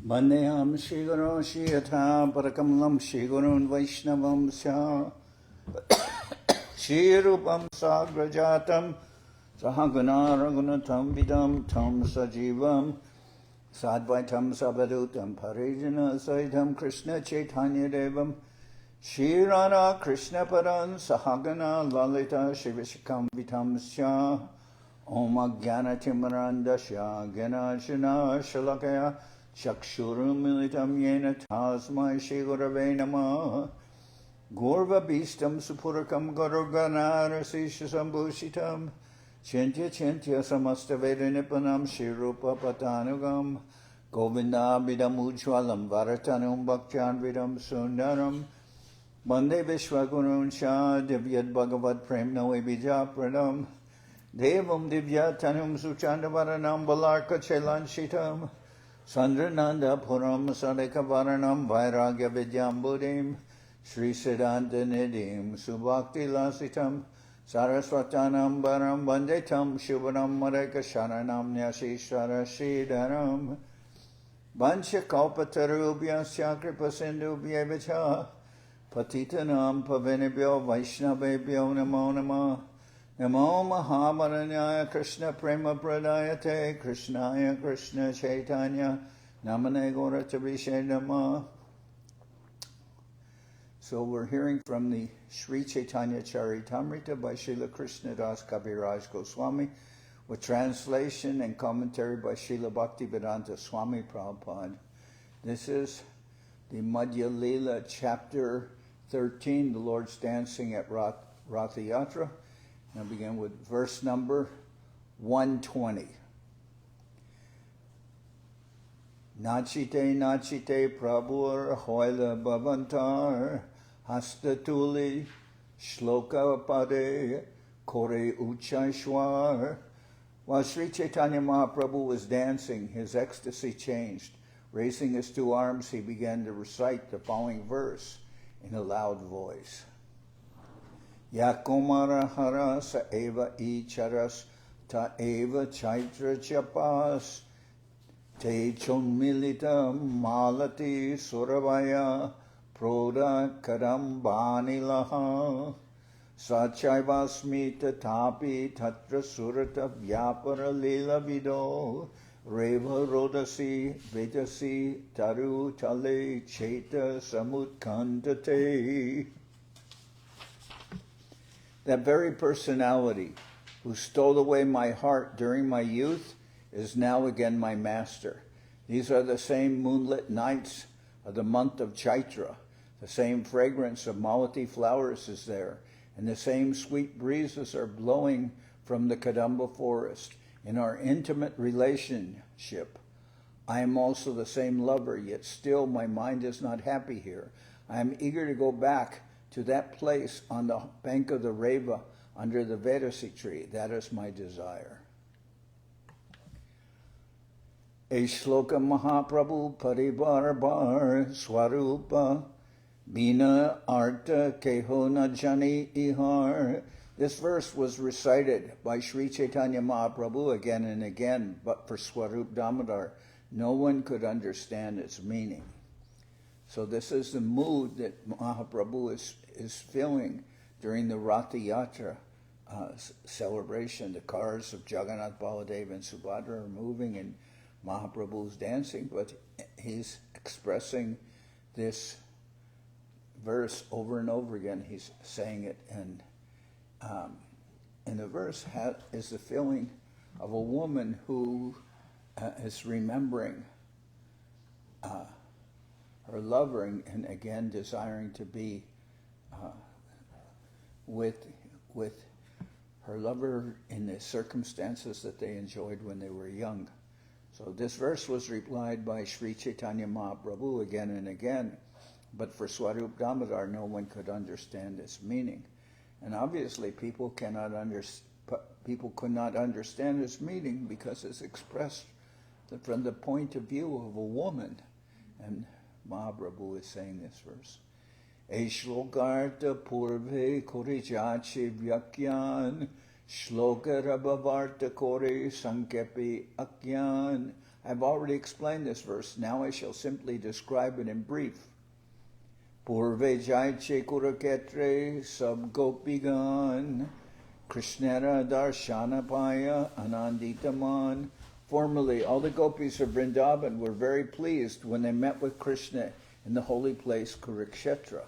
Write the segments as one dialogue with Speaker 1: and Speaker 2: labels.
Speaker 1: Vandeham Shri Guru Shri Yatha Parakamalam Shri Gurun Vaishnavam Sya Shri Rupam Sagrajatam Sahagana Raghunatam Vidam Tam Sajivam Sadvaitam Sabadutam Parijana Saidam Krishna Chaitanya Devam Shri Radha Krishna Paran Sahagana Lalita Shivishikam Vitam Sya Om Ajnana Timarandasya Ganashana Shalakaya Chakshurum militam yena tasmai Shri Gurave Namah Gorva Bhistam Supurakam Garuganarasisha Sambhushitam Chintya Chintya Samasta Veda Nipanam Shri Rupa Patanugam Govinda Bidam Ujwalam Varatanum Bhaktyan Vidam Sundaram Bande Vishwagurun Shah Divyad Bhagavad Prem Noe Bija Pradam Devam Divyatanum Suchandavaranam Balarka Chelan Shitam Sandrananda Puram Sadeka Varanam Vairagya Vidyambudim Sri Siddhanta Nidim Subhakti Lasitam Saraswatanam Baram Vandetam Shubhanam Mareka Sharanam Nyashishara Sridharam Vancha Kalpatarubhya Syakripa Sindhubhya Vicha Patitanam Pavinibhyo Vaishnavebhyo Namo Namah Namo Mahamaranyaya Krishna Prema Pradayate Krishnaya Krishna Chaitanya Namane Gauratabhishe Namah. So we're hearing from the Sri Chaitanya Charitamrita by Srila Krishnadas Kaviraj Goswami with translation and commentary by Srila Bhaktivedanta Swami Prabhupad. This is the Madhya-lila chapter 13, the Lord's dancing at Ratha-yatra. I'll begin with verse number 120. Nachite nachite prabhur hoila bhavantar hastatuli shloka pade kore uchashwar. While Sri Chaitanya Mahaprabhu was dancing, his ecstasy changed. Raising his two arms, he began to recite the following verse in a loud voice. Yakumara hara sa eva icharas ta eva chaitra chapas te chonmilita malati suravaya proda kadambani laha sachaivasmi tatapi tatra surata vyapara lila vido reva rodasi vedasi taru tale cheta samutkandate. That very personality who stole away my heart during my youth is now again my master. These are the same moonlit nights of the month of Chaitra. The same fragrance of malati flowers is there, and the same sweet breezes are blowing from the Kadamba forest. In our intimate relationship, I am also the same lover, yet still my mind is not happy here. I am eager to go back to that place on the bank of the Reva under the Vedasi tree. That is my desire. A shloka Mahaprabhu parivar bar swarupa bina arta keho na jani ihar. This verse was recited by Sri Chaitanya Mahaprabhu again and again, but for Swarup Damodar, no one could understand its meaning. So this is the mood that Mahaprabhu is feeling during the Ratha-yatra celebration. The cars of Jagannath, Baladev, and Subhadra are moving and Mahaprabhu's dancing, but he's expressing this verse over and over again. He's saying it, and the verse is the feeling of a woman who is remembering her lover and again desiring to be with her lover in the circumstances that they enjoyed when they were young. So this verse was replied by Sri Chaitanya Mahaprabhu again and again, but for Swarup Damodar no one could understand its meaning. And obviously people could not understand its meaning because it's expressed from the point of view of a woman. And Mahaprabhu is saying this verse. Shlokarta purve korijachi vyakyan shloka rabhavarta kore sankepi akyan I've already explained this verse. Now I shall simply describe it in brief. Purve jaiche kuraketre sab gopigan Krishnara darshanapaya ananditaman. Formerly, all the gopis of Vrindavan were very pleased when they met with Krishna in the holy place Kurukshetra.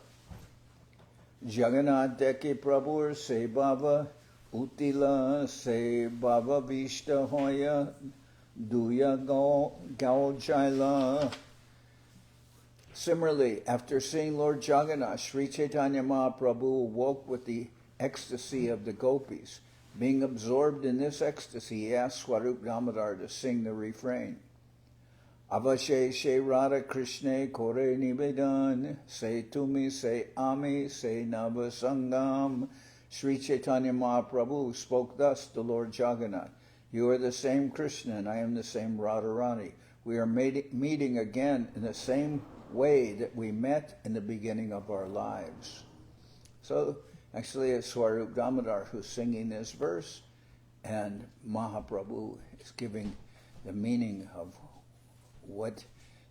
Speaker 1: Jagannath deke prabhur se bhava utila se bhava vishta hoya duya gao jaila. Similarly, after seeing Lord Jagannath, Sri Chaitanya Mahaprabhu awoke with the ecstasy of the gopis. Being absorbed in this ecstasy, he asked Swarup Damodar to sing the refrain. Avashe she Radha Krishna kore nivedan, se tumi se ami se navasangam. Sri Chaitanya Mahaprabhu spoke thus to Lord Jagannath. You are the same Krishna and I am the same Radharani. We are meeting again in the same way that we met in the beginning of our lives. So actually it's Swarup Damodar who's singing this verse, and Mahaprabhu is giving the meaning of what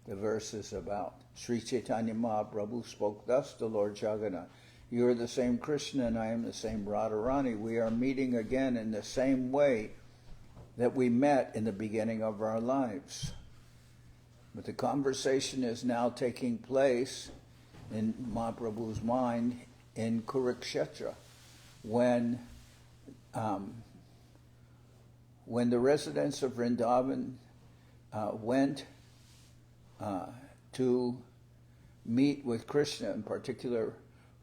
Speaker 1: the verse is about. Sri Chaitanya Mahaprabhu spoke thus to Lord Jagannath. You are the same Krishna and I am the same Radharani. We are meeting again in the same way that we met in the beginning of our lives. But the conversation is now taking place in Mahaprabhu's mind in Kurukshetra, when the residents of Vrindavan went to meet with Krishna, in particular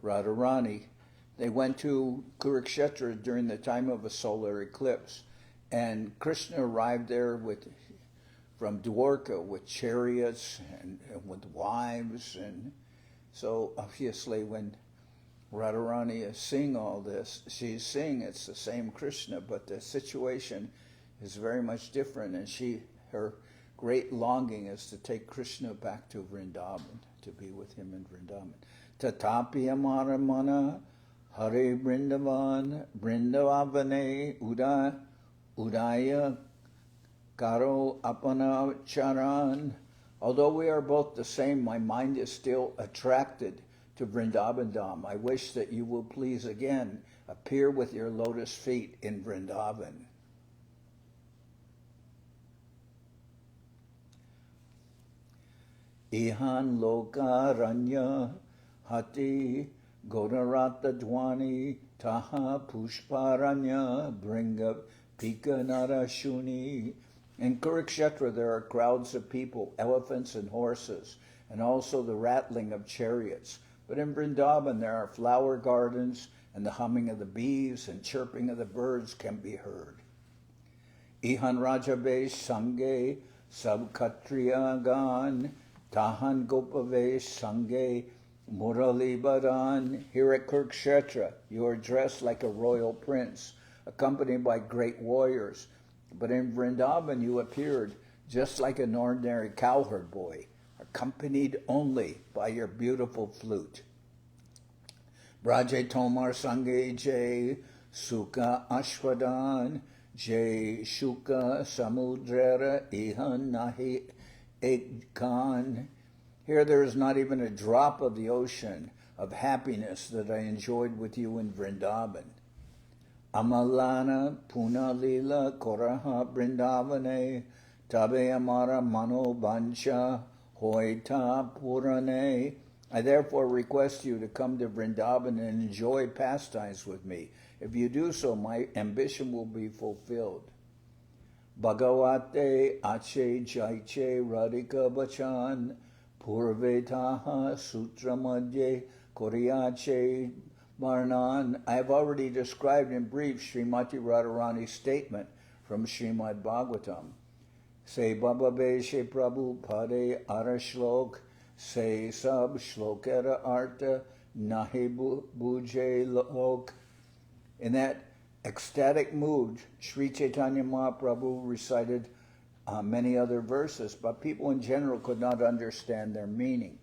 Speaker 1: Radharani. They went to Kurukshetra during the time of a solar eclipse, and Krishna arrived there from Dwarka with chariots and with wives, and so obviously when Radharani is seeing all this, she's seeing it's the same Krishna, but the situation is very much different, and her great longing is to take Krishna back to Vrindavan, to be with him in Vrindavan. Tatapi amara mana hare Vrindavan Vrindavane udaya karo apana charan. Although we are both the same, my mind is still attracted to Vrindavan Dham. I wish that you will please again appear with your lotus feet in Vrindavan. Ihan loka ranya hati Godarata dwani taha pushparanya bringa pika narashuni. In Kurukshetra there are crowds of people, elephants and horses, and also the rattling of chariots. But in Vrindavan there are flower gardens, and the humming of the bees and chirping of the birds can be heard. Ihan Rajavesh Sange Sab Katriya Gan Tahan Gopavesh Sange Murali Baran. Here at Kurukshetra you are dressed like a royal prince, accompanied by great warriors. But in Vrindavan you appeared just like an ordinary cowherd boy, accompanied only by your beautiful flute. Braje Tomar Sange Jay Sukha Ashwadan Jay Shuka Samudrara Ihan Nahi Ekkan. Here there is not even a drop of the ocean of happiness that I enjoyed with you in Vrindavan. Amalana Punalila Koraha Vrindavane Tabe Amara Mano Bancha Hoita Purane. I therefore request you to come to Vrindavan and enjoy pastimes with me. If you do so, my ambition will be fulfilled. Bhagavate Ache Jaiche Radhika Bachan Purvetaha Sutra Madhye Koriache Varnan. I have already described in brief Srimati Radharani's statement from Srimad Bhagavatam. Se Baba Beshe Prabhu Pade Arashlok Se Sab Shlokera Arta Nahi Buje Lok. In that ecstatic mood, Sri Chaitanya Mahaprabhu recited many other verses, but people in general could not understand their meaning.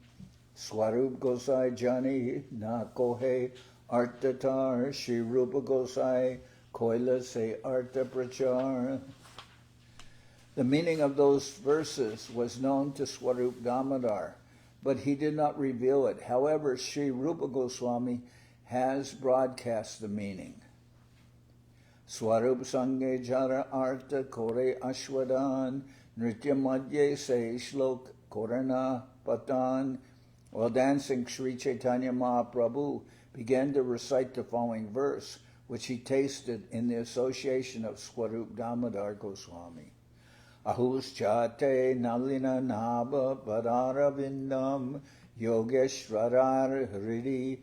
Speaker 1: Swarup Gosai Jani Na Kohe Artatar Shri Rupa Gosai Koila Se Arta Prachar. The meaning of those verses was known to Swarup Damodar, but he did not reveal it. However, Sri Rupa Goswami has broadcast the meaning. Swarup Sange Jara Arta Kore Ashwadan Nritya Madhye Se Shlok Korana Patan. While dancing, Sri Chaitanya Mahaprabhu began to recite the following verse, which he tasted in the association of Swarup Damodar Goswami. Ahus chate nalina naba padara vindam yogeshwarar hridi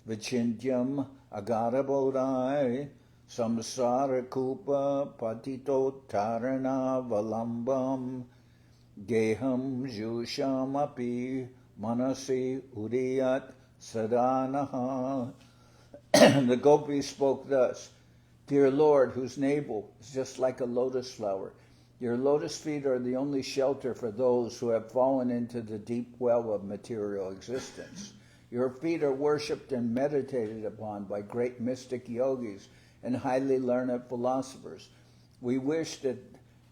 Speaker 1: vichintyam agarabodai samsara kupa patito tarana valambam geham jusham api manasi udiyat sadanaha. The gopis spoke thus: Dear Lord, whose navel is just like a lotus flower, your lotus feet are the only shelter for those who have fallen into the deep well of material existence. Your feet are worshipped and meditated upon by great mystic yogis and highly learned philosophers. We wish that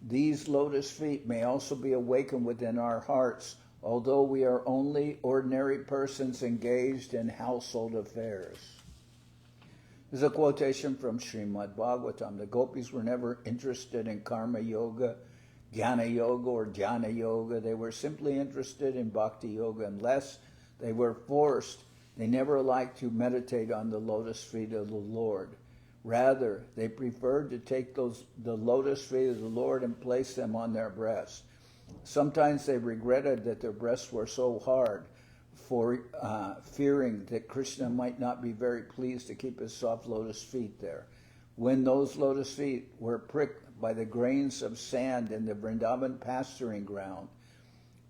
Speaker 1: these lotus feet may also be awakened within our hearts, although we are only ordinary persons engaged in household affairs. This is a quotation from Srimad Bhagavatam. The gopis were never interested in karma yoga, jnana yoga, or jnana yoga. They were simply interested in bhakti yoga. Unless they were forced, they never liked to meditate on the lotus feet of the Lord. Rather, they preferred to take the lotus feet of the Lord and place them on their breasts. Sometimes they regretted that their breasts were so hard, for fearing that Krishna might not be very pleased to keep his soft lotus feet there. When those lotus feet were pricked by the grains of sand in the Vrindavan pasturing ground,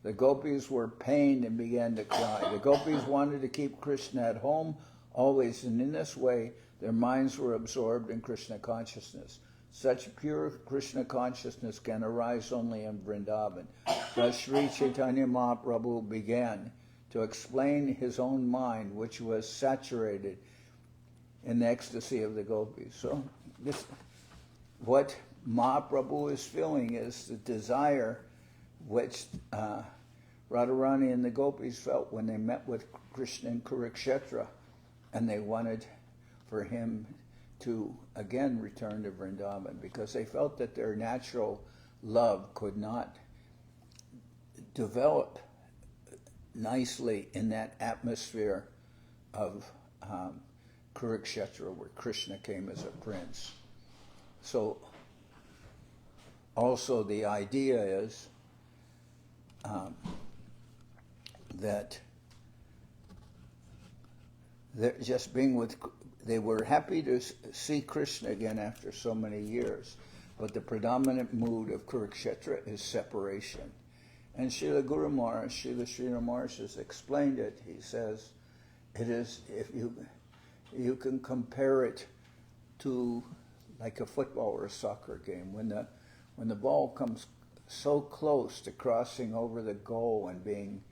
Speaker 1: the gopis were pained and began to cry. The gopis wanted to keep Krishna at home always, and in this way their minds were absorbed in Krishna consciousness. Such pure Krishna consciousness can arise only in Vrindavan. Thus Sri Chaitanya Mahaprabhu began to explain his own mind, which was saturated in the ecstasy of the gopis. So what Mahaprabhu is feeling is the desire which Radharani and the gopis felt when they met with Krishna in Kurukshetra, and they wanted for him to again return to Vrindavan, because they felt that their natural love could not develop nicely in that atmosphere of Kurukshetra, where Krishna came as a prince. So also the idea is that just being with, they were happy to see Krishna again after so many years, but the predominant mood of Kurukshetra is separation. And Srila Guru Maharaj, Srila Srila Maharaj has explained it. He says, it is, if you can compare it to like a football or a soccer game. When the ball comes so close to crossing over the goal and being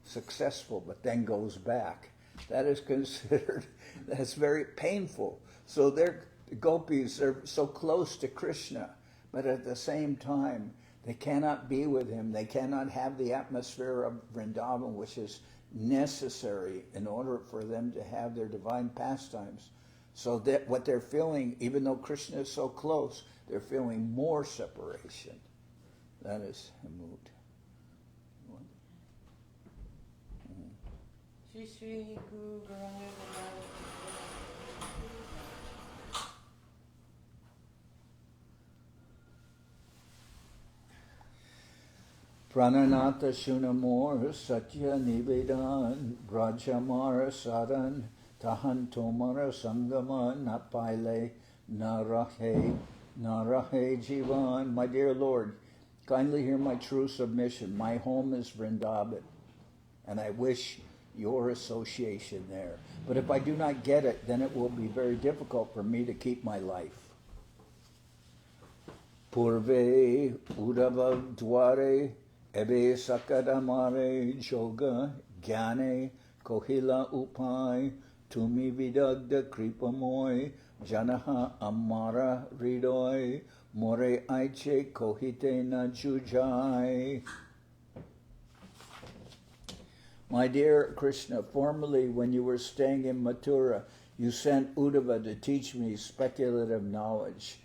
Speaker 1: successful, but then goes back, that is considered, that's very painful. So the gopis are so close to Krishna, but at the same time, they cannot be with him. They cannot have the atmosphere of Vrindavan, which is necessary in order for them to have their divine pastimes. So that what they're feeling, even though Krishna is so close, they're feeling more separation. That is the mood.
Speaker 2: Shri Shri Guru
Speaker 1: Prananata Shunamor Satya Nivedan Brajamara Saran Tahan Tomara Sangama Napaile Narahe Jivan. My dear Lord, kindly hear my true submission. My home is Vrindavan, and I wish your association there. But if I do not get it, then it will be very difficult for me to keep my life. Purve Udava Dware Ebe Sakadamare Joga Gyane Kohila Upai Tumi Vidagda Kripamoy Janaha Amara Ridoy more aiche kohite na jujai. My dear Krishna, formerly when you were staying in Mathura, you sent Uddhava to teach me speculative knowledge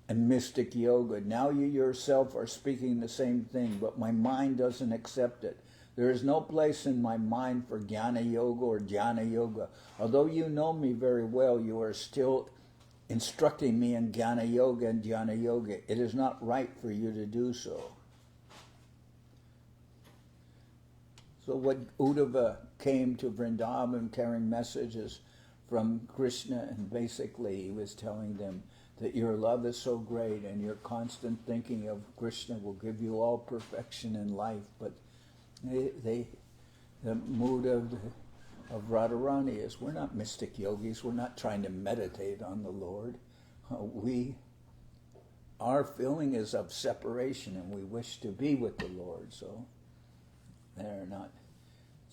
Speaker 1: and mystic yoga. Now you yourself are speaking the same thing, but my mind doesn't accept it. There is no place in my mind for jnana yoga or dhyana yoga. Although you know me very well, you are still instructing me in jnana yoga and dhyana yoga. It is not right for you to do so. So what Uddhava came to Vrindavan carrying messages from Krishna, and basically he was telling them that your love is so great and your constant thinking of Krishna will give you all perfection in life. But the mood of Radharani is, we're not mystic yogis, we're not trying to meditate on the Lord. Our feeling is of separation and we wish to be with the Lord, so they're not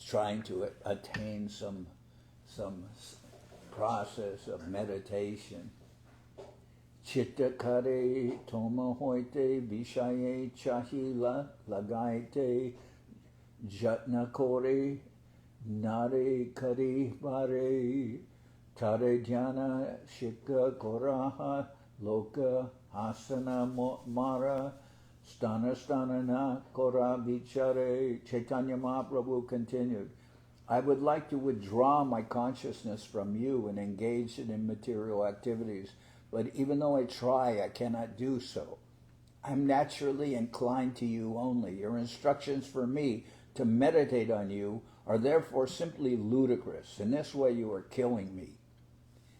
Speaker 1: trying to attain some process of meditation. Chitta kare toma hoite vishaye chahila lagaite jatna kore nare kari bare tare jnana shikha koraha loka asana mara stana na kora vichare. Chaitanya Mahaprabhu continued, I would like to withdraw my consciousness from you and engage in immaterial activities, but even though I try, I cannot do so. I'm naturally inclined to you only. Your instructions for me to meditate on you are therefore simply ludicrous. In this way you are killing me.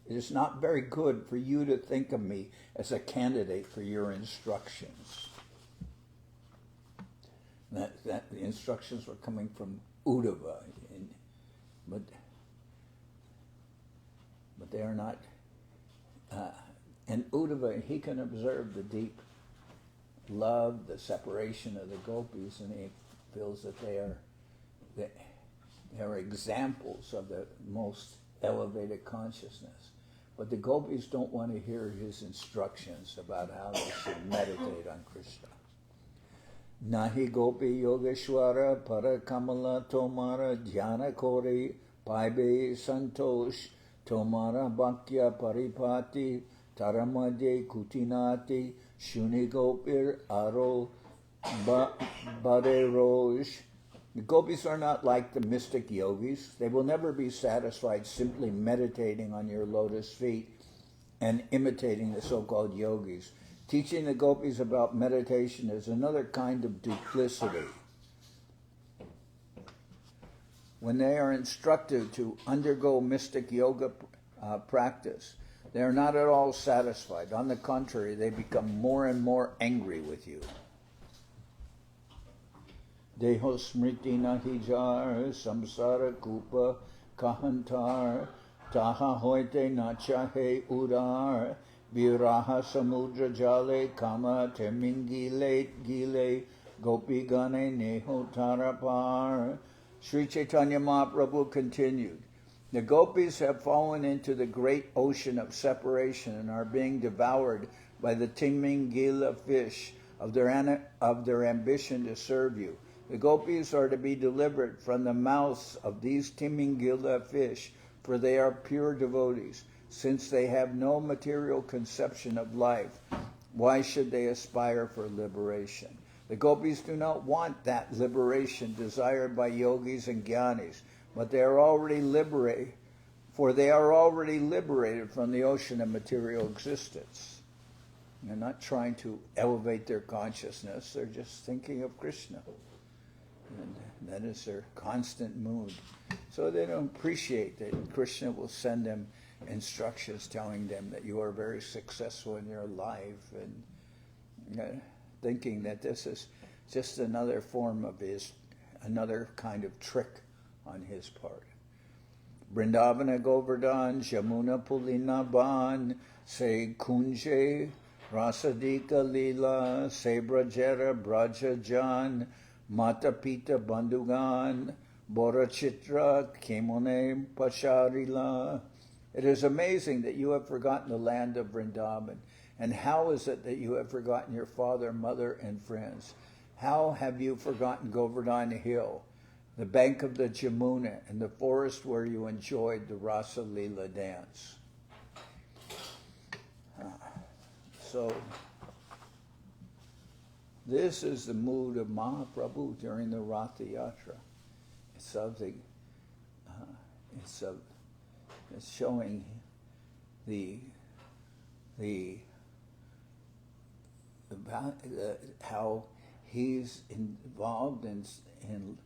Speaker 1: It is not very good for you to think of me as a candidate for your instructions. That the instructions were coming from Uddhava, but they are not. And Uddhava, he can observe the deep love, the separation of the gopis, and he feels that they are examples of the most elevated consciousness. But the gopis don't want to hear his instructions about how they should meditate on Krishna. Nahi gopi yogeshwara parakamala tomara dhyana kori paibe santosh tomara bhakya paripati taramade kutinati shuni gopir aro baderoj. The gopis are not like the mystic yogis. They will never be satisfied simply meditating on your lotus feet and imitating the so-called yogis. Teaching the gopis about meditation is another kind of duplicity. When they are instructed to undergo mystic yoga practice, they are not at all satisfied. On the contrary, they become more and more angry with you. Deho smriti nahijar samsara kupa kahantar taha hoite nachahe udar viraha samudra jale kama temingile gile gopi gane neho tarapar. Sri Chaitanya Mahaprabhu continued, the gopis have fallen into the great ocean of separation and are being devoured by the timingila fish of their ambition to serve you. The gopis are to be delivered from the mouths of these timingila fish, for they are pure devotees. Since they have no material conception of life, why should they aspire for liberation? The gopis do not want that liberation desired by yogis and jnanis, but they are already liberated, for they are already liberated from the ocean of material existence. They're not trying to elevate their consciousness, they're just thinking of Krishna. And that is their constant mood. So they don't appreciate that Krishna will send them instructions telling them that you are very successful in your life, and thinking that this is just another form of another kind of trick on his part. Vrindavana Govardhan, Jamuna Pulina Ban, Se Kunje, Rasadika Lila, Se Brajera Braja Jan, Mata Pita Bandhugan, Borachitra, Kemone Pasharila. It is amazing that you have forgotten the land of Vrindavan. And how is it that you have forgotten your father, mother, and friends? How have you forgotten Govardhan Hill, the bank of the Jamuna, and the forest where you enjoyed the Ratha-yatra dance? So, this is the mood of Mahaprabhu during the Ratha-yatra. It's something, it's showing how he's involved in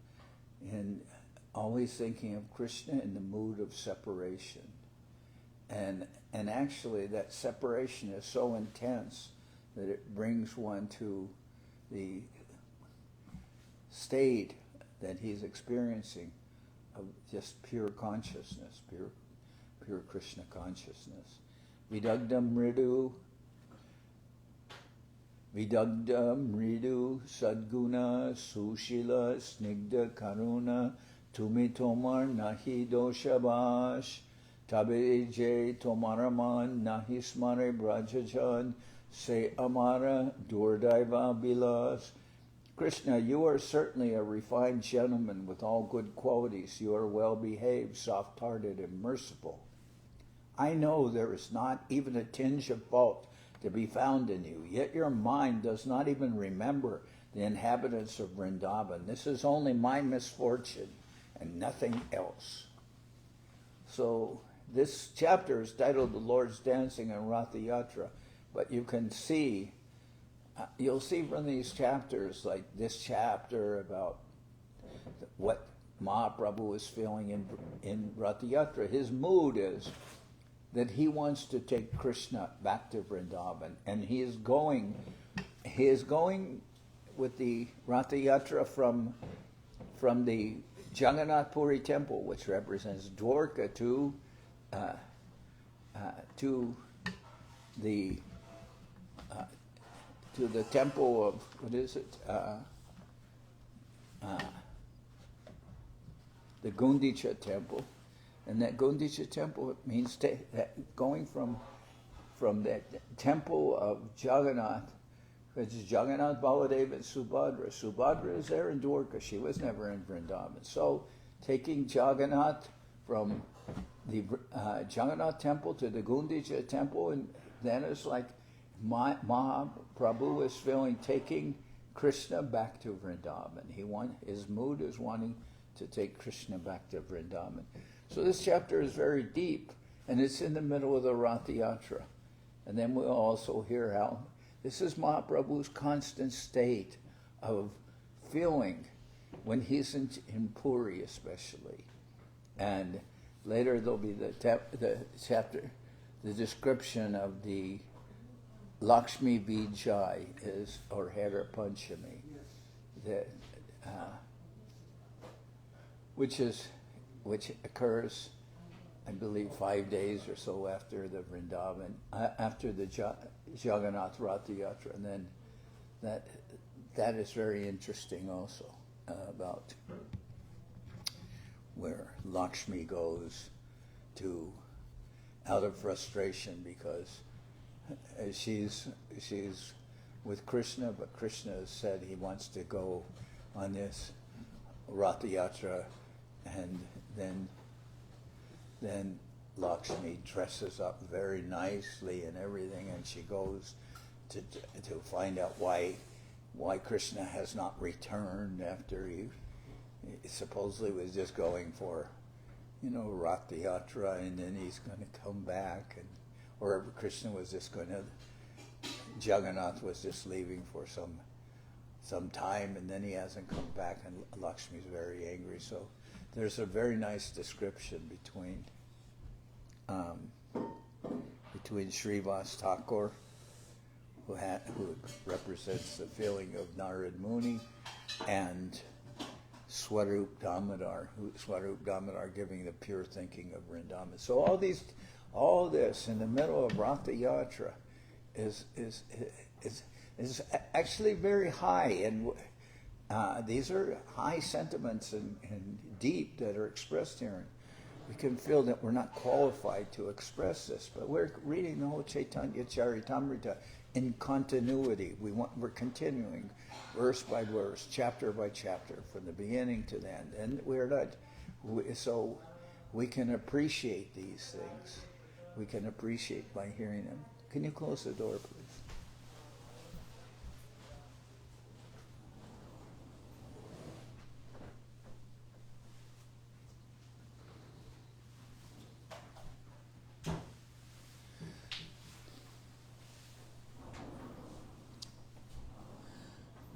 Speaker 1: always thinking of Krishna in the mood of separation. And actually that separation is so intense that it brings one to the state that he's experiencing of just pure consciousness, pure Krishna consciousness. Vidagdam mridu sadguna sushila snigdha karuna tumi tomar nahi doshabash tabe jay tomaraman nahi smare brajajan se amara durdaiva bilas. Krishna, you are certainly a refined gentleman with all good qualities. You are well behaved, soft-hearted, and merciful. I know there is not even a tinge of fault to be found in you, yet your mind does not even remember the inhabitants of Vrindavan. This is only my misfortune and nothing else. So this chapter is titled The Lord's Dancing and Ratha-yatra, but you can see, you'll see from these chapters, like this chapter about what Mahaprabhu is feeling in Ratha-yatra, his mood is that he wants to take Krishna back to Vrindavan, and he is going with the Ratha-yatra from the Jagannath Puri temple, which represents Dwarka, to the temple of, what is it? The Gundicha temple. And that Gundicha temple means going from that temple of Jagannath, which is Jagannath, Baladeva, and Subhadra. Subhadra is there in Dwarka. She was never in Vrindavan. So taking Jagannath from the Jagannath temple to the Gundicha temple, and then it's like Mahaprabhu is feeling taking Krishna back to Vrindavan. His mood is wanting to take Krishna back to Vrindavan. So this chapter is very deep, and it's in the middle of the Ratha-yatra. And then we'll also hear how this is Mahaprabhu's constant state of feeling when he's in Puri especially. And later there'll be the chapter, the description of the Lakshmi Vijay or Hera Panchami, which occurs, I believe, 5 days or so after the Vrindavan, after the Jagannath Ratha-yatra, and then that is very interesting also about where Lakshmi goes to out of frustration because she's with Krishna, but Krishna has said he wants to go on this Ratha-yatra, and then Lakshmi dresses up very nicely and everything, and she goes to find out why Krishna has not returned after he supposedly was just going for, Ratha-yatra, and then he's going to come back, or Krishna was just going to, Jagannath was just leaving for some time, and then he hasn't come back, and Lakshmi's very angry. So there's a very nice description between Srivas Thakur, who represents the feeling of Narad Muni, and Swarup Damodar giving the pure thinking of Vrindavan. So all this in the middle of Ratha-yatra is actually very high, and these are high sentiments and deep that are expressed here. we can feel that we're not qualified to express this, but we're reading the whole Chaitanya Charitamrita in continuity. We're continuing verse by verse, chapter by chapter, from the beginning to the end. And so we can appreciate these things. We can appreciate by hearing them. Can you close the door, please?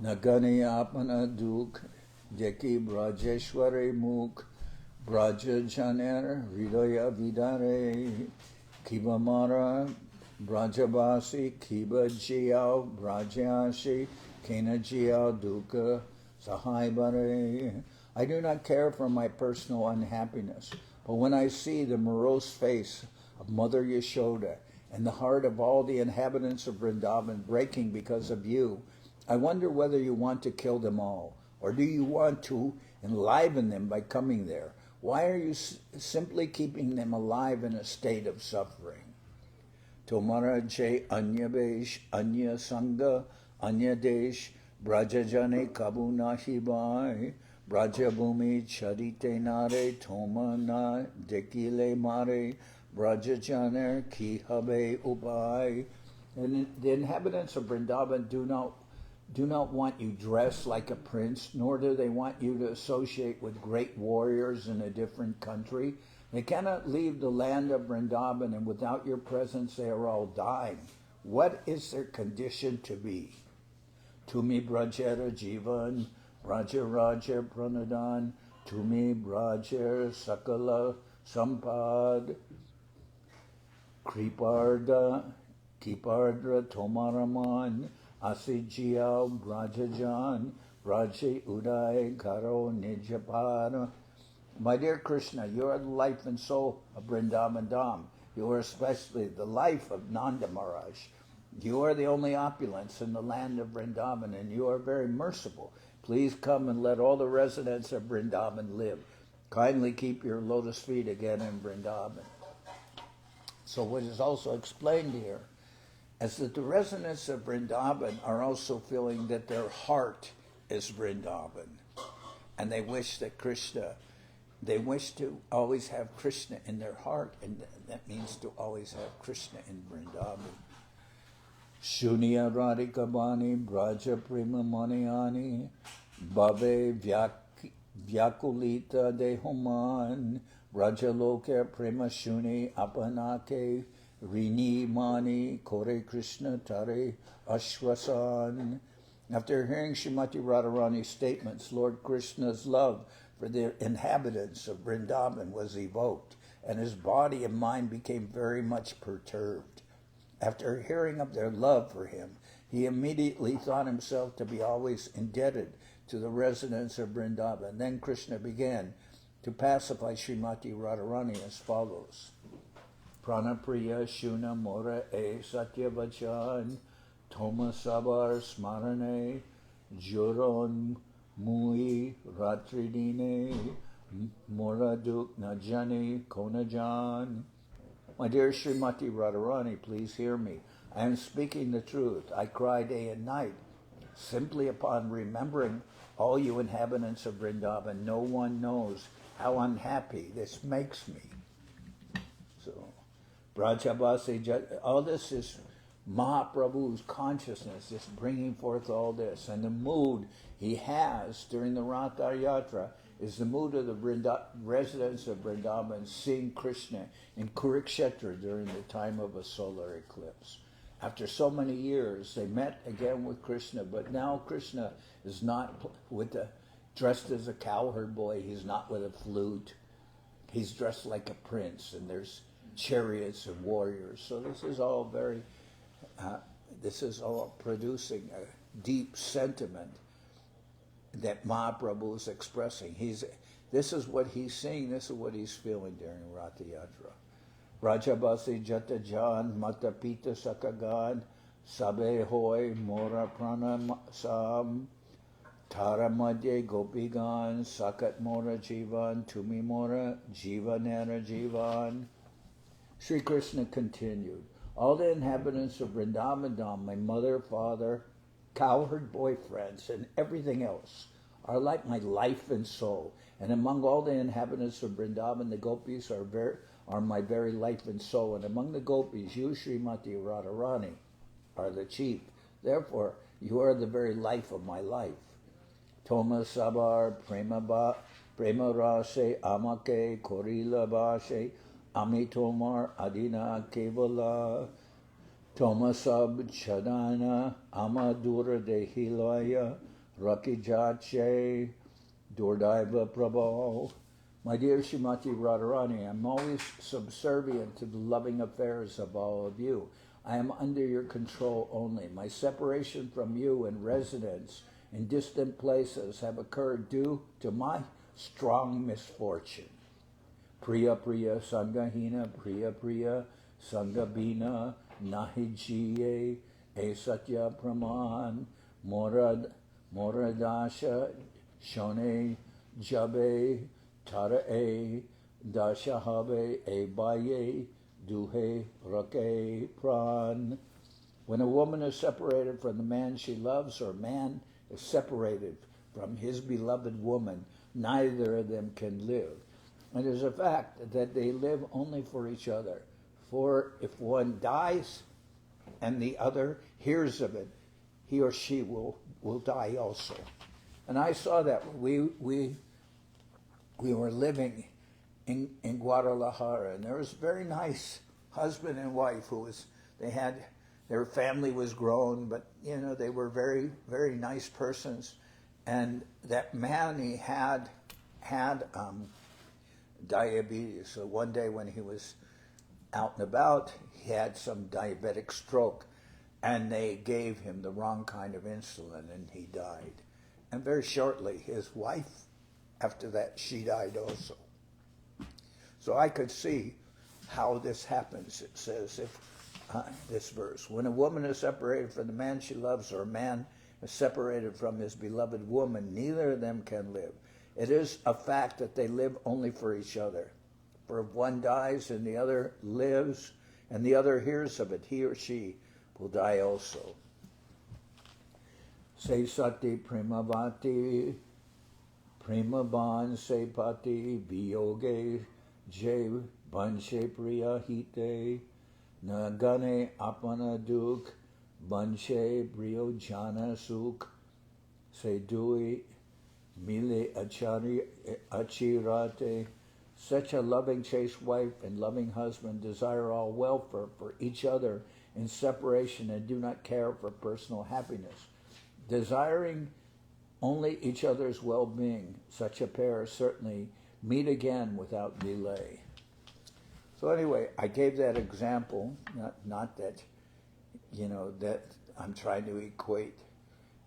Speaker 1: Nagani apana duk, jeki brajeshware muk, braja janer, hridaya vidare, kibamara, brajabasi, kiba jiao, brajashi, kena jiao duka, sahaibare. I do not care for my personal unhappiness, but when I see the morose face of Mother Yashoda and the heart of all the inhabitants of Vrindavan breaking because of you, I wonder whether you want to kill them all, or do you want to enliven them by coming there? Why are you simply keeping them alive in a state of suffering? Tomara je anya besh, anya sangha, anya desh, brajajane kabu nahi bai, brajabhumi charite nare, toma na dekile mare, brajajaner ki habe ubai. And the inhabitants of Vrindavan do not want you dressed like a prince, nor do they want you to associate with great warriors in a different country. They cannot leave the land of Vrindavan, and without your presence they are all dying. What is their condition to be? Tumi brajera jivan, braja raja pranadan, tumi braja sakala sampad, kripardra tomaraman, Asijia Brajajan, Braji Uday Karo Nijapara. My dear Krishna, you are the life and soul of Vrindavan Dham. You are especially the life of Nanda Maharaj. You are the only opulence in the land of Vrindavan, and you are very merciful. Please come and let all the residents of Vrindavan live. Kindly keep your lotus feet again in Vrindavan. So what is also explained here is that the residents of Vrindavan are also feeling that their heart is Vrindavan. And they wish to always have Krishna in their heart, and that means to always have Krishna in Vrindavan. Shunya Radhika Bani, Braja Prima Maniani, Bhave Vyakulita Dehuman, Brajaloka Prema Shuni Apanake, Rini Mani Kore Krishna Tare Ashwasan. After hearing Srimati Radharani's statements, Lord Krishna's love for the inhabitants of Vrindavan was evoked, and his body and mind became very much perturbed. After hearing of their love for him, he immediately thought himself to be always indebted to the residents of Vrindavan. Then Krishna began to pacify Srimati Radharani as follows. Pranapriya Shuna Mora E Satyavachan Toma Sabar Smarane Juron Mui Ratridine Moraduk Najani Konajan. My dear Srimati Radharani, please hear me. I am speaking the truth. I cry day and night. Simply upon remembering all you inhabitants of Vrindavan, no one knows how unhappy this makes me. So, Brajabasi, all this is Mahaprabhu's consciousness, just bringing forth all this. And the mood he has during the Ratha-yatra is the mood of the residents of Vrindavan seeing Krishna in Kurukshetra during the time of a solar eclipse. After so many years, they met again with Krishna, but now Krishna is not dressed as a cowherd boy. He's not with a flute. He's dressed like a prince, and there's chariots and warriors. So this is all producing a deep sentiment that Mahaprabhu is expressing. This is what he's seeing, this is what he's feeling during Ratha-yatra. Rajabasi Jatajan Matapita Sakagan Sabe Hoy Mora Prana Sam Tara Madhye Gopigan, Sakat Mora Jivan, Tumi Mora Jivanera Jivan. Sri Krishna continued, all the inhabitants of Vrindavan, my mother, father, cowherd boyfriends, and everything else are like my life and soul. And among all the inhabitants of Vrindavan, the gopis are my very life and soul. And among the gopis, you, Srimati Radharani, are the chief. Therefore, you are the very life of my life. Toma Sabar, Prema Rase, Amake, Korila Bashe, Ami Tomar, Adina Kevala, Toma Sab, Chadana, Amadura de Hilaya, Raki Jache, Dordaiva Prabhu. My dear Srimati Radharani, I am always subservient to the loving affairs of all of you. I am under your control only. My separation from you and residence in distant places have occurred due to my strong misfortune. Priya Priya Sangahina, Priya Priya Sangabina, Nahijiye, E Satya Praman, Moradasha, Shone, Jabe, Tarae, Dashahabe, E Baye, Duhe, Rake, Pran. When a woman is separated from the man she loves, or man is separated from his beloved woman, neither of them can live. It is a fact that they live only for each other. For if one dies and the other hears of it, he or she will die also. And I saw that we were living in Guadalajara, and there was a very nice husband and wife their family was grown, but they were very, very nice persons. And that man, he had diabetes. So one day when he was out and about, he had some diabetic stroke, and they gave him the wrong kind of insulin, and he died. And very shortly, his wife, after that, she died also. So I could see how this happens. It says, this verse, when a woman is separated from the man she loves, or a man is separated from his beloved woman, neither of them can live. It is a fact that they live only for each other. For if one dies and the other lives, and the other hears of it, he or she will die also. Se sati primavati, primavan se pati, viyoge je banshe priya hite, nagane apana duk, banshe brio jana suk, se dui mile achirate. Such a loving chaste wife and loving husband desire all welfare for each other in separation and do not care for personal happiness. Desiring only each other's well-being, such a pair certainly meet again without delay. So anyway, I gave that example, not that, that I'm trying to equate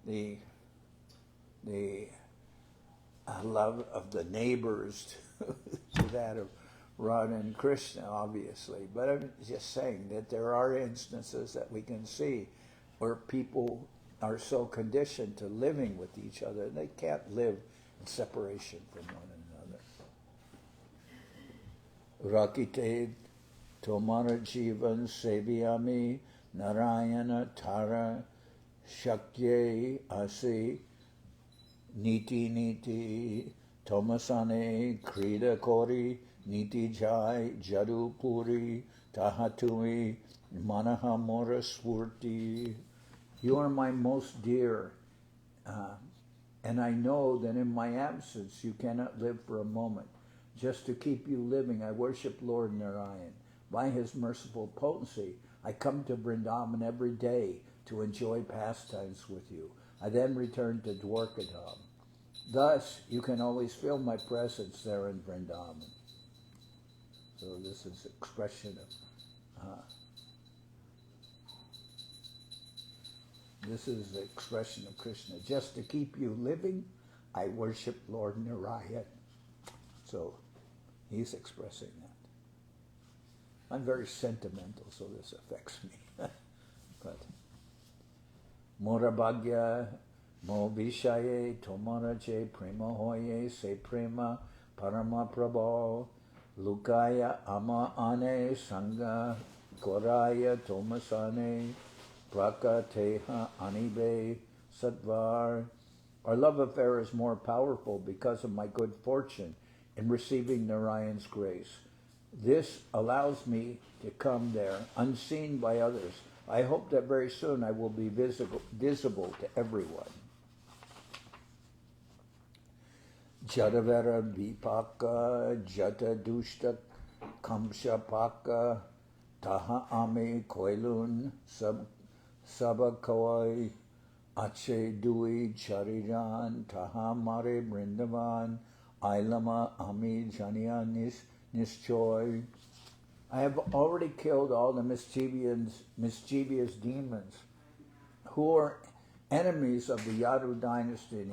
Speaker 1: the love of the neighbors to that of Radha and Krishna, obviously. But I'm just saying that there are instances that we can see where people are so conditioned to living with each other, they can't live in separation from one another. Rakite tomara jivan sevyami narayana tara shakye asi niti niti Tomasane krida kori niti jai jadu puri tahatumi manaha mora swurti. You are my most dear, and I know that in my absence you cannot live for a moment. Just to keep you living, I worship Lord Narayan. By his merciful potency, I come to Vrindavan every day to enjoy pastimes with you. I then return to Dwarkadam. Thus, you can always feel my presence there in Vrindavan. So this is expression of, this is the expression of Krishna. Just to keep you living, I worship Lord Narayan. So he's expressing that. I'm very sentimental, so this affects me. But Morabhagya Mo vishaye tomaraje prema hoye se prema parama prabho lukaya ama ane sanga koraya tomasane prakateha anibe sadvar. Our love affair is more powerful because of my good fortune in receiving Narayan's grace. This allows me to come there unseen by others. I hope that very soon I will be visible to everyone. Jadavera vipaka jata dushta kamsha paka taha ame koilun sabakoi ache dui charijan taha mare brindavan ailama ami jania nischoy. I have already killed all the mischievous demons who are enemies of the Yadu dynasty.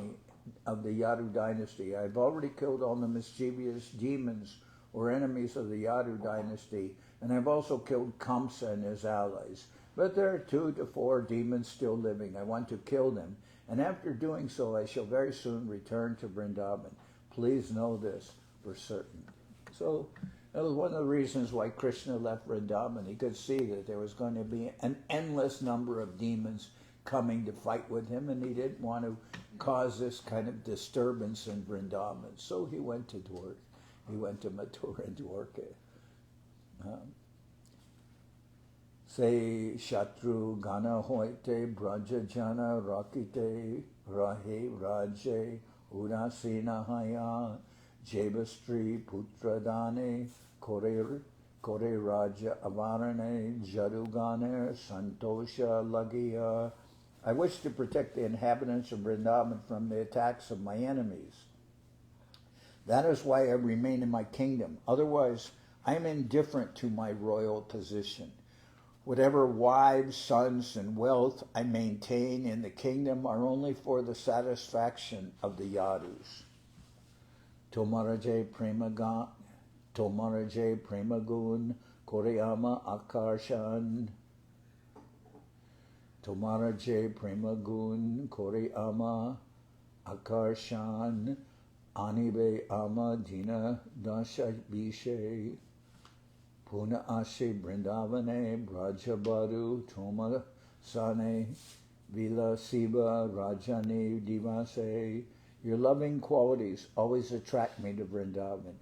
Speaker 1: I've already killed all the mischievous demons or enemies of the Yadu dynasty, and I've also killed Kamsa and his allies. But there are 2 to 4 demons still living. I want to kill them, and after doing so, I shall very soon return to Vrindavan. Please know this for certain. So that was one of the reasons why Krishna left Vrindavan. He could see that there was going to be an endless number of demons coming to fight with him, and he didn't want to cause this kind of disturbance in Vrindavan. So he went to Dwarka. He went to Mathura and Dwarka. Say Shatru Gana Hoite Braja Jana Rakite Rahe Raje Udasina Haya Jebastri Putradane Kore Raja Avarane Jadugane Santosha Lagia. I wish to protect the inhabitants of Vrindavan from the attacks of my enemies. That is why I remain in my kingdom. Otherwise, I am indifferent to my royal position. Whatever wives, sons, and wealth I maintain in the kingdom are only for the satisfaction of the Yadus. Tomaraje Premagun Koreyama Akarshan. Tomaraje Premagun Koreyama Akarshan Anibe Ama Dina Dasha Bishe Puna Ashe Brindavane Brajabadu Toma Sane Vila Siva Rajani Divase. Your loving qualities always attract me to Vrindavan.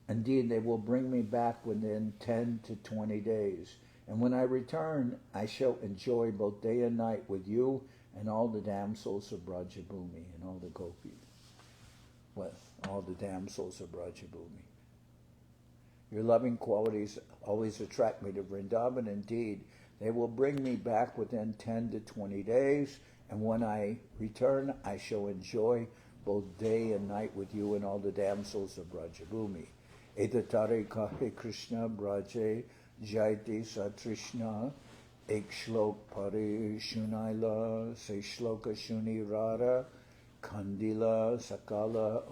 Speaker 1: Indeed, they will bring me back within 10 to 20 days. And when I return, I shall enjoy both day and night with you and all the damsels of Brajabhumi and all the gopis. Well, all the damsels of Brajabhumi. Your loving qualities always attract me to Vrindavan. Indeed, they will bring me back within 10 to 20 days. And when I return, I shall enjoy both day and night with you and all the damsels of Brajabhumi. Etatare kahe Krishna Braje Jaiti Satrishna Ek Shlok Pare Shunaila Se Shloka Shuni Rara Kandila Sakala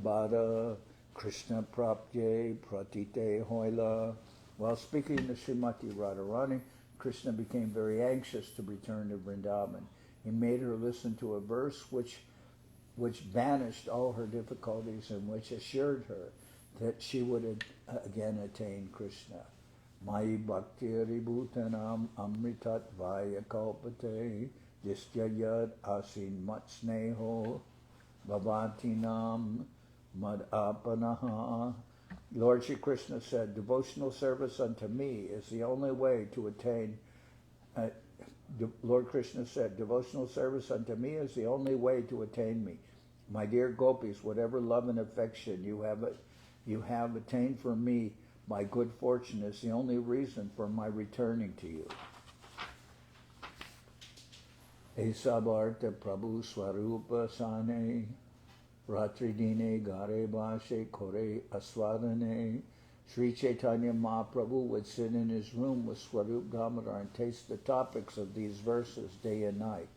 Speaker 1: Bada Krishna Prapye Pratite Hoila. While speaking to Srimati Radharani, Krishna became very anxious to return to Vrindavan. He made her listen to a verse which banished all her difficulties and which assured her that she would again attain Krishna. Mai bhakti ribhutanam amritat vaya kalpate distyayad asin matsneho bhavatinam madapanaha. Lord Shri Krishna said, devotional service unto me is the only way to attain Lord Krishna said, devotional service unto me is the only way to attain me. My dear gopis, whatever love and affection you have attained from me by good fortune is the only reason for my returning to you. Esabarta Prabhu Swarupa Sane Ratridine Gare Bashe Kore Aswadane. Sri Chaitanya Mahaprabhu would sit in his room with Swarup Damodar and taste the topics of these verses day and night.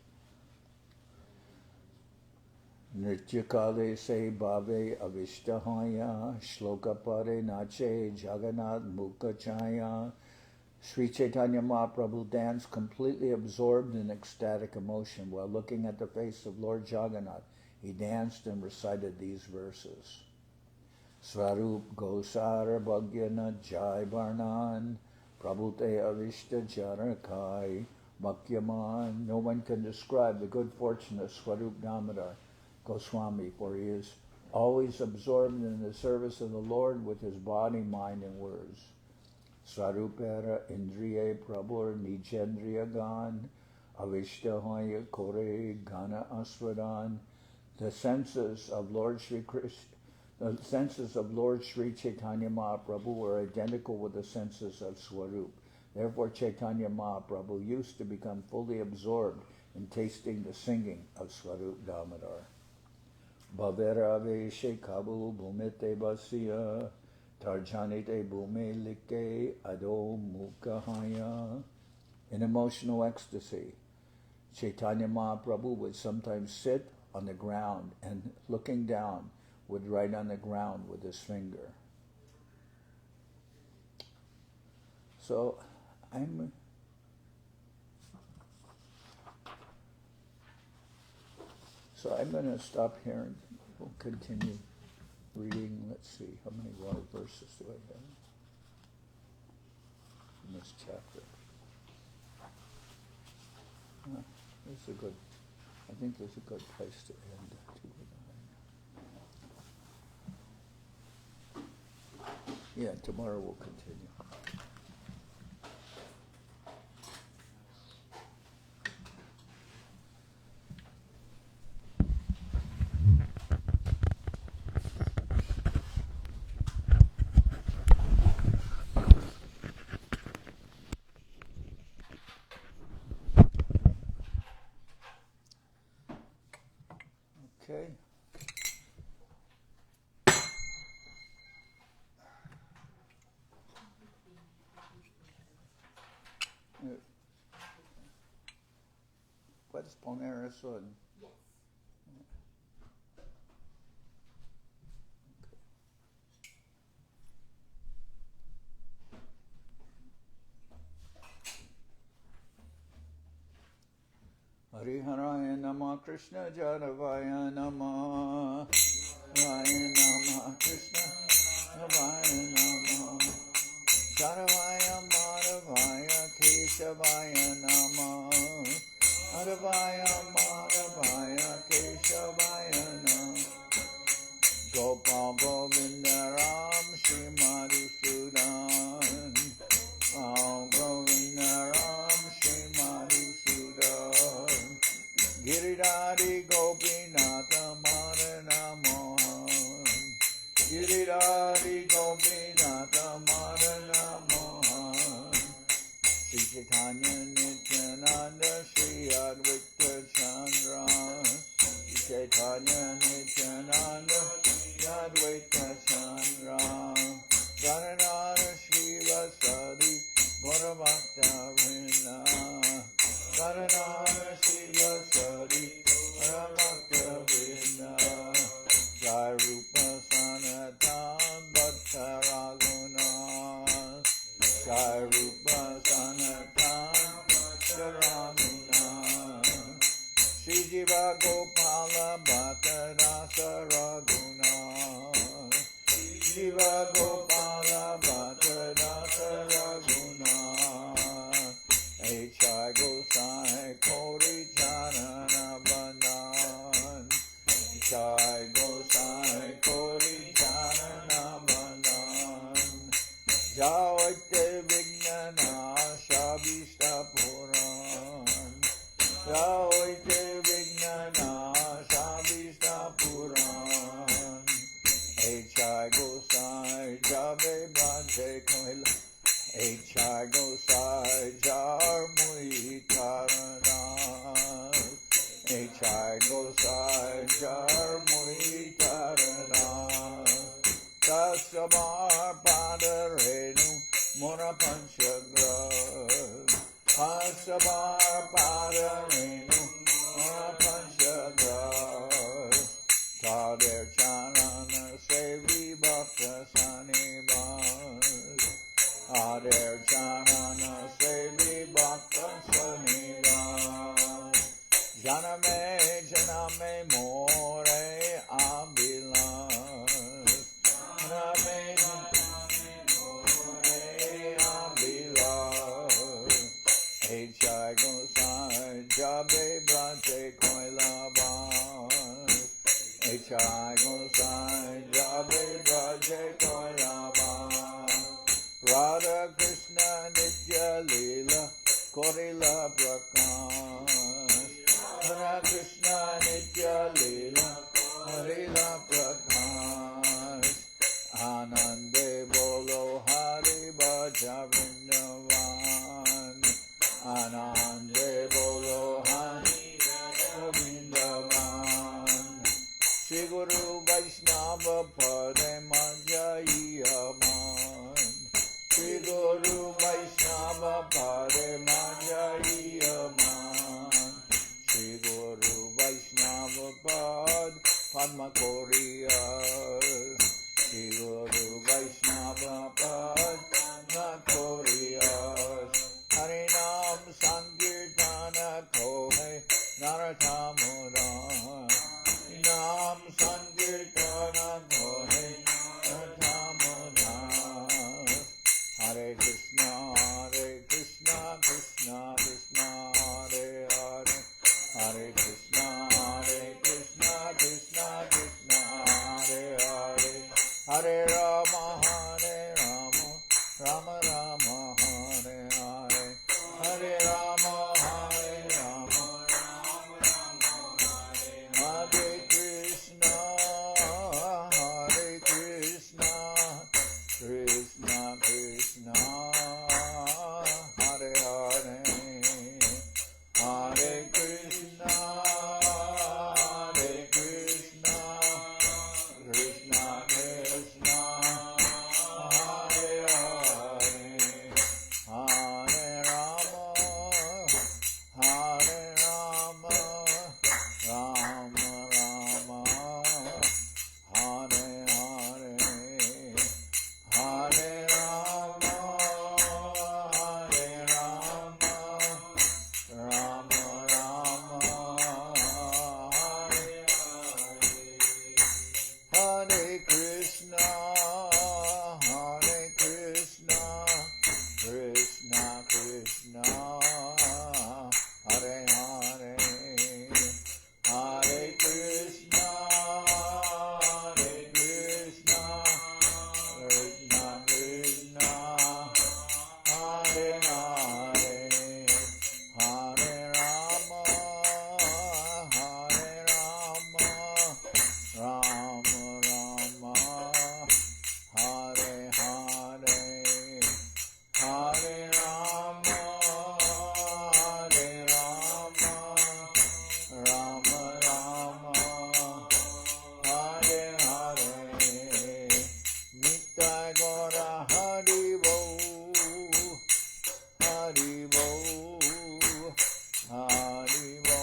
Speaker 1: Nrityakale se bhave avishtahaya shloka pare nache Jagannath mukha chaya Sri Chaitanya Mahaprabhu danced completely absorbed in ecstatic emotion while looking at the face of Lord Jagannath. He danced and recited these verses. Swarup Gosara Bhagyana Jai Varnan Prabhute Avishta Jarakai Bhakyaman. No one can describe the good fortune of Swarup Damodar Goswami, for he is always absorbed in the service of the Lord with his body, mind, and words. Swarupera Indriya Prabhur Nijendriya Gan Avishtahoya Kore Gana Aswadan. The senses of Lord Sri Chaitanya Mahaprabhu were identical with the senses of Swarup. Therefore Chaitanya Mahaprabhu used to become fully absorbed in tasting the singing of Swarup Damodar. Bhavera Veshe Kabu Bhumite Basya Tarjanite Bhume Like Ado Mukahaya. In emotional ecstasy, Chaitanya Mahaprabhu would sometimes sit on the ground and looking down would write on the ground with his finger. So I'm going to stop here and we'll continue reading. Let's see, how many more verses do I have in this chapter? I think this is a good place to end. Yeah, tomorrow we'll continue. Okay. ¿Puedes poner eso en? Hariharaya Nama Krishna Jadavaya Nama Raya Nama Krishna Jadavaya Nama Jadavaya Madhavaya Keshavaya Nama Madhavaya Madhavaya Keshavaya Nama Gopal Govinda Ram Shri Madhusudan Govinda Ram Shri Madhusudan Giridhari Gopinatha Marana Mohan Giridhari Gopinatha Marana Mohan Sri Chaitanya Nityananda Sri Advaita Chandra Sri Chaitanya Nityananda Sri Advaita Chandra Janardan Sri Vasadi Bharavata Vrinda Janardan Sri Vasadi Bharavata Vrinda Jai Rupa Sanatan Bhatta Raguna Jai Rupa Sanatan Bhatta Raguna Sri Jiva Gopala Bhatta Rasa Raguna Jiva Gopala Bhatta Rasa Raguna H.I. Gosai Kori Charana Bandhan H.I. Gosai Kori Charana Bandhan Jawate Vignana Shabishta Puran Jawate Vignana Shabishta Puran H.I. Gosai Jave Bhante Koila H.I. Gosai Jar Mui Taradan H.I. Gosai Jar Mui Taradan Tasamar Padarenu Mona Panchagra Tasamar Padarenu Mona Panchagra Tader Chanana Sevi Bhakta Sanivan Ader Chanana Chaitanya Radha Krishna Nitya-lila Korila Prakash Radha Krishna Nitya-lila Korila Prakash Anande Bolo Hari Bhaja Vrindavan Anande Bolo Hari Bhaja Vrindavan Shri Guru Vaishnava Pade Manjayaman Shri Guru Vaishnava Pade Manjayaman Shri Guru Vaishnava Pad Padma Koriyas Shri Guru Vaishnava Pad Padma Koriyas Harinam Sankirtana Kohe Naratamura Nam Sankirtana Kohe Naratamura Hare Krishna, Krishna Krishna, Hare Hare, Hare Krishna, Krishna Krishna, Hare Hare, Hare Rama, Rama Rama, Hare Hare, Hare Rama, Hare Krishna, Krishna Krishna, Hare Hare, Hare Krishna, Krishna Krishna, Hare Hare, Hare Rama, Rama Rama, Hare Hare, Hare Rama, Rama Rama, Hare Hare. Hare Krishna, Krishna Krishna, Hare Hare, Hare Krishna, Krishna Krishna, Hare Hare, Hare Rama, Rama Rama, Hare Hare, Hare Rama, Rama Rama, Hare Hare, Nitai Gora Hari Bo, Hari Bo, Hari Bo,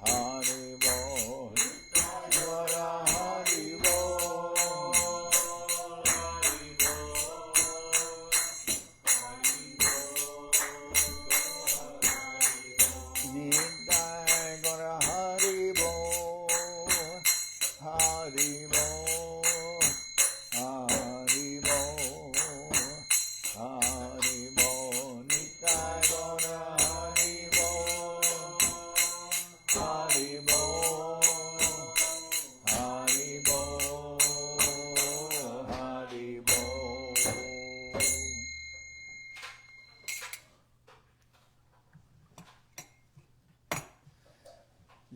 Speaker 1: Hari Bo, Nitai Gora Hari Bo, Hari Nitai Gora Hari Bo, Hari Bo, Hari Bo, Hari Bo, Nitai Gora Hari Bo, Hari Bo, Hari Bo, Hari Bo.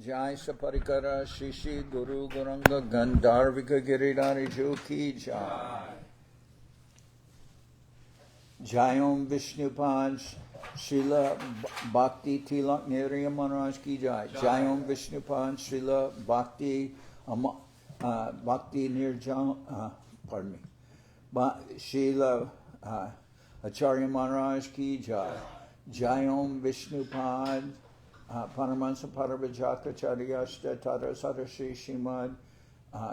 Speaker 1: Jai Saparikara Shishi Guru Guranga Gandharvika Giridhari Joki Jai. Jayom Vishnupad Srila Bhakti Tilak Nirya Maharaj Ki Jai. Jayom Vishnupad Srila Bhakti Bhakti Nirjan pardon me. Srila Acharya Maharaj Ki Jai. Jayom Vishnupad Paramahansa Parabhajaka Chariyashta Tara Sadashri Shrimad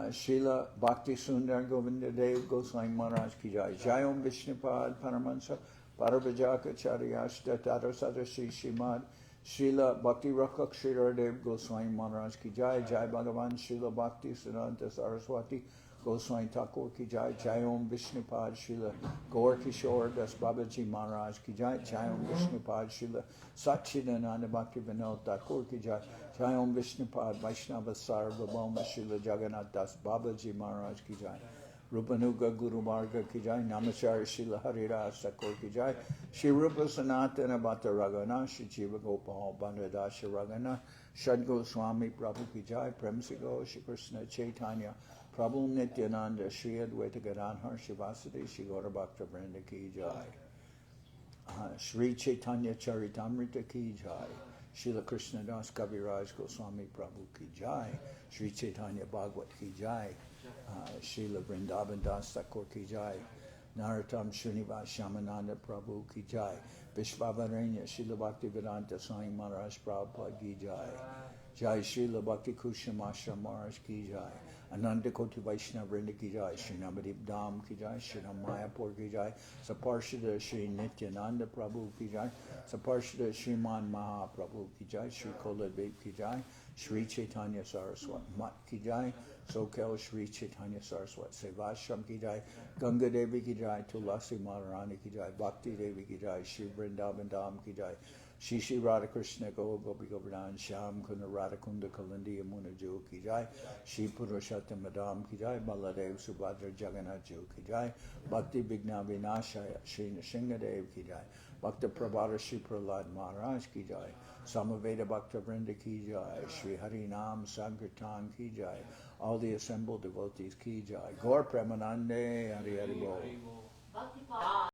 Speaker 1: Srila Bhakti Sundar Govinda Dev Goswami Maharaj Ki Jai. Jayom Vishnupad Paramahansa Parabhajaka Chariyashta Tara Sadashri Shrimad Srila Bhakti Rakshak Sridhar Dev Goswami Maharaj Ki Jai. Jai Bhagavan Srila Bhakti Siddhanta Saraswati Goswami Thakur Ki Jai. Jayom Vishnupad Srila Gaur Kishore Das Babaji Maharaj Ki Jai. Jayom Vishnupad Srila Satchidananda Bhakti Vinod Thakur Ki Jai. Jai Om Vishnupad Vaishnava Sarvabhauma Srila Jagannath Das Babaji Maharaj Ki Jai. Rupanuga Guru Marga Ki Jai. Namachari Srila Haridas Thakur Ki Jai. Shri Rupa Sanatana Bhatta Ragana. Shri Jiva Gopal Bandadasha Ragana. Shad Goswami Prabhu Ki Jai. Premsigo Shri Krishna Chaitanya Prabhu Nityananda Shri Advaita Gadadhar Shivasadi Shri Gaura Bhaktivedanta Ki Jai. Sri Chaitanya Charitamrita Ki Jai. Srila Krishnadas Kaviraj Goswami Prabhu Ki Jai. Sri Chaitanya Bhagavad Ki Jai. Srila Vrindavan Das Thakur Ki Jai. Narottam Srinivas Shamananda Prabhu Ki Jai. Vishvavaranya Srila Bhaktivedanta Swami Maharaj Prabhupad Ki Jai. Jai Srila Bhakti Kusham Ashram Maharaj Ki Jai. Ananda Koti Vaishnava Vrinda Ki Jai. Shri Navadip Dham Ki Jai. Shri Mayapur Ki Jai. Saparshada Shri Nityananda Prabhu Ki Jai. Saparshada Shriman Mahaprabhu Ki Jai. Shri Koladvip Ki Jai. Sri Chaitanya Saraswat Mat Ki Jai. Soquel Sri Chaitanya Saraswat Seva Ashram Ki Jai. Ganga Devi Ki Jai. Tulasi Maharani Ki Jai. Bhakti Devi Ki Jai. Shri Vrindavan Dham Ki Jai. Shri Radha Krishna Gopi Govardhan Sham Kunda Radha Kunda Kalindi Yamuna Jo Ki Jai. Shri Purushottam Madam Ki Jai. Baladev Subhadra Jagannath Jo Ki Jai. Bhakti Vigna Vinashaya Shri Nrsingadev Ki Jai. Bhakta Prabhara Shri Prahlad Maharaj Ki Jai. Samaveda Bhakta Vrinda Ki Jai. Shri Harinam Sankirtan Ki Jai. All the assembled devotees Ki Jai. Gaur Premanande Hari Hari Bol.